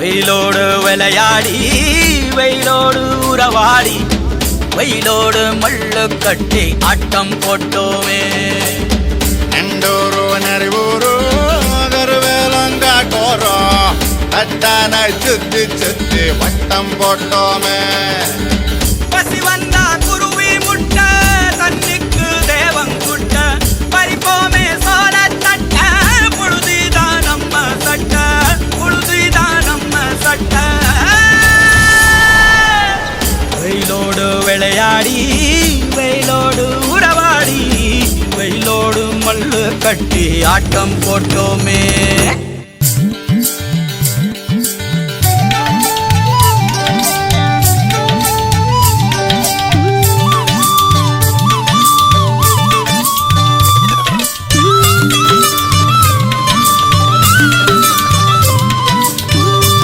வெயிலோடு விளையாடி வெயிலோடு உறவாடி வெயிலோடு மல்லு கட்டி ஆட்டம் போட்டோமே. நெண்டூரு நரிவூரு கருவேலங்காட்டோரம் அத்தானை சுத்தி சுத்தி வட்டம் போட்டோமே. பசி வந்தா குருவி முட்ட தண்ணிக்கு தேவங்குட்ட பறிப்போமே சோழ தட்ட புழுதிதான் நம்ம சட்ட புழுதிதான் நம்ம சட்ட. வெயிலோடு விளையாடி வெயிலோடு உறவாடி வெயிலோடு மல்லு கட்டி ஆட்டம் போட்டோமே.